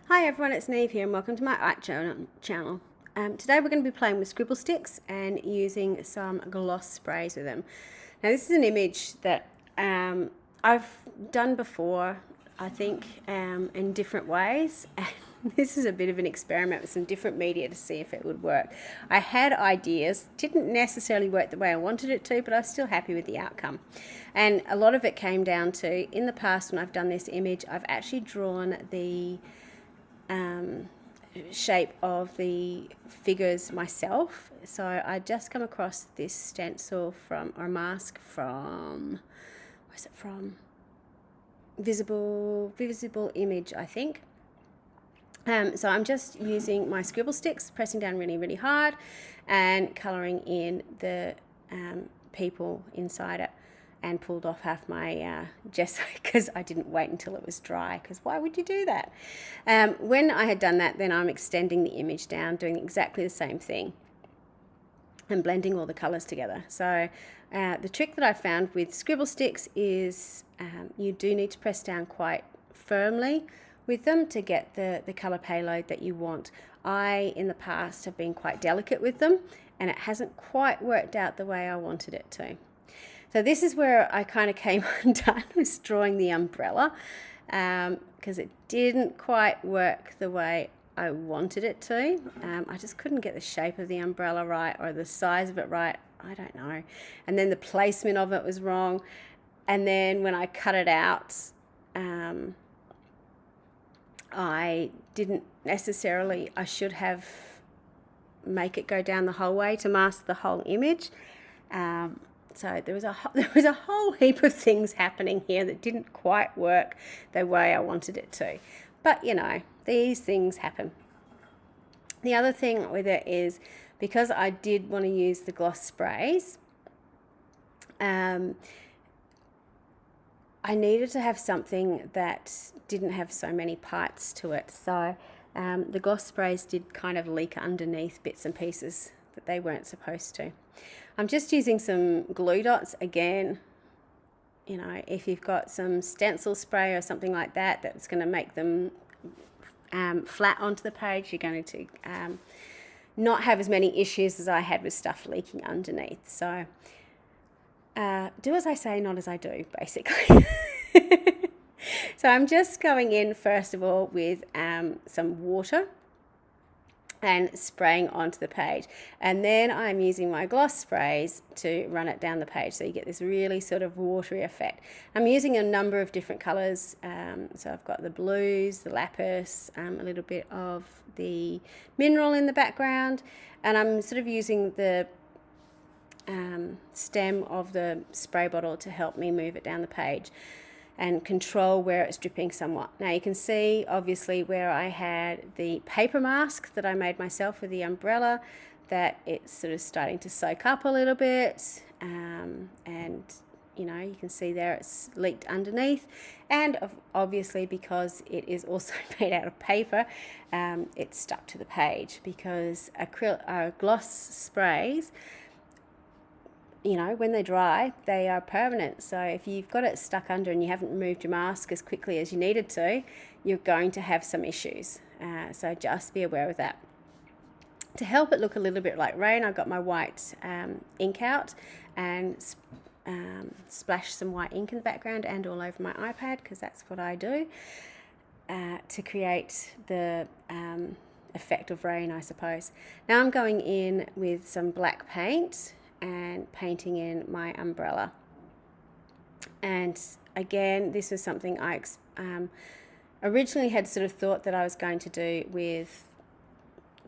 Hi everyone, it's Niamh here and welcome to my art channel. Today we're going to be playing with scribble sticks and using some gloss sprays with them. Now this is an image that I've done before, I think, in different ways. And this is a bit of an experiment with some different media to see if it would work. I had ideas, didn't necessarily work the way I wanted it to, but I was still happy with the outcome. And a lot of it came down to, in the past when I've done this image, I've actually drawn the shape of the figures myself. So I just come across this stencil from, or mask from, where's it from? Visible Image, I think. So I'm just using my scribble sticks, pressing down really hard and colouring in the people inside it, and pulled off half my gesso because I didn't wait until it was dry, because why would you do that? When I had done that, then I'm extending the image down, doing exactly the same thing and blending all the colours together. So the trick that I found with scribble sticks is you do need to press down quite firmly with them to get the colour payload that you want. I, in the past, have been quite delicate with them and it hasn't quite worked out the way I wanted it to. So this is where I kind of came undone with drawing the umbrella, because it didn't quite work the way I wanted it to. I just couldn't get the shape of the umbrella right, or the size of it right, I don't know. And then the placement of it was wrong. And then when I cut it out, I didn't necessarily, I should have make it go down the whole way to mask the whole image. So there was a whole heap of things happening here that didn't quite work the way I wanted it to. But you know, these things happen. The other thing with it is, because I did want to use the gloss sprays, I needed to have something that didn't have so many parts to it. So the gloss sprays did kind of leak underneath bits and pieces that they weren't supposed to. I'm just using some glue dots again. You know, if you've got some stencil spray or something like that that's going to make them flat onto the page, you're going to not have as many issues as I had with stuff leaking underneath. So do as I say, not as I do, basically. So I'm just going in first of all with some water and spraying onto the page, and then I'm using my gloss sprays to run it down the page, so you get this really sort of watery effect. I'm using a number of different colors, so I've got the blues, the lapis, a little bit of the mineral in the background, and I'm sort of using the stem of the spray bottle to help me move it down the page and control where it's dripping somewhat. Now you can see obviously where I had the paper mask that I made myself with the umbrella, that it's sort of starting to soak up a little bit, and you know, you can see there it's leaked underneath, and obviously because it is also made out of paper, it's stuck to the page, because gloss sprays, you know, when they dry, they are permanent. So if you've got it stuck under and you haven't removed your mask as quickly as you needed to, you're going to have some issues. So just be aware of that. To help it look a little bit like rain, I got my white ink out and splashed some white ink in the background and all over my iPad, because that's what I do, to create the effect of rain, I suppose. Now I'm going in with some black paint and painting in my umbrella. And again, this was something I originally had sort of thought that I was going to do with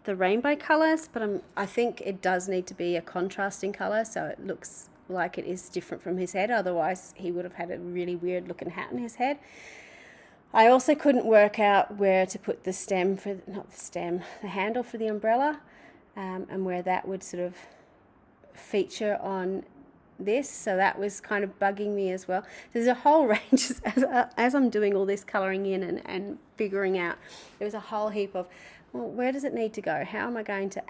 the rainbow colours, but I think it does need to be a contrasting colour, so it looks like it is different from his head. Otherwise he would have had a really weird looking hat on his head. I also couldn't work out where to put the the handle for the umbrella, and where that would sort of feature on this, so that was kind of bugging me as well. There's a whole range, as I'm doing all this colouring in and figuring out, there was a whole heap of, well, where does it need to go? How am I going to,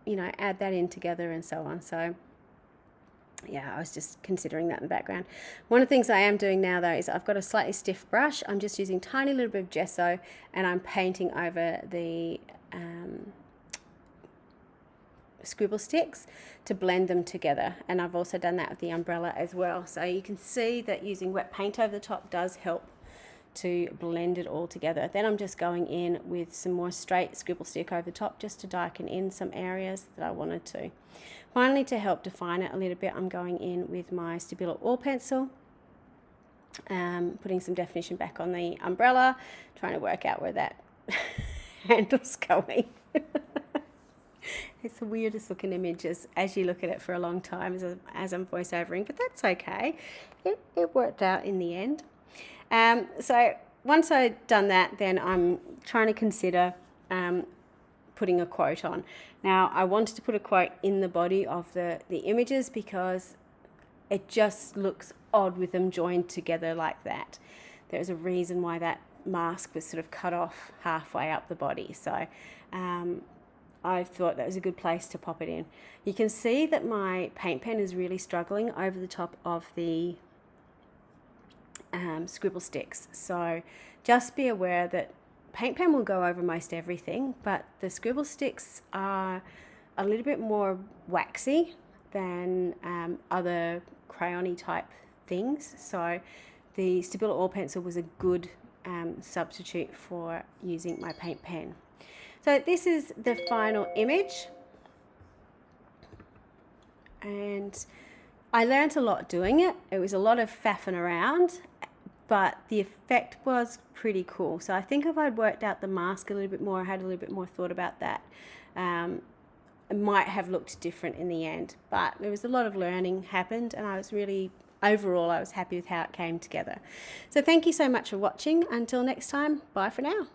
you know, add that in together and so on. So Yeah, I was just considering that in the background. One of the things I am doing now though is I've got a slightly stiff brush. I'm just using tiny little bit of gesso and I'm painting over the scribble sticks to blend them together, and I've also done that with the umbrella as well. So you can see that using wet paint over the top does help to blend it all together. Then I'm just going in with some more straight scribble stick over the top just to darken in some areas that I wanted to. Finally, to help define it a little bit, I'm going in with my Stabilo oil pencil, putting some definition back on the umbrella, trying to work out where that handle's going. It's the weirdest looking image as you look at it for a long time as I'm voiceovering, but that's okay. It worked out in the end. So once I've done that, then I'm trying to consider putting a quote on. Now, I wanted to put a quote in the body of the images because it just looks odd with them joined together like that. There's a reason why that mask was sort of cut off halfway up the body. So I thought that was a good place to pop it in. You can see that my paint pen is really struggling over the top of the scribble sticks. So just be aware that paint pen will go over most everything, but the scribble sticks are a little bit more waxy than other crayon-y type things. So the Stabilo oil pencil was a good substitute for using my paint pen. So this is the final image, and I learned a lot doing it. It was a lot of faffing around, but the effect was pretty cool. So I think if I'd worked out the mask a little bit more, had a little bit more thought about that, it might have looked different in the end. But there was a lot of learning happened, and I was really, overall, I was happy with how it came together. So thank you so much for watching. Until next time, bye for now.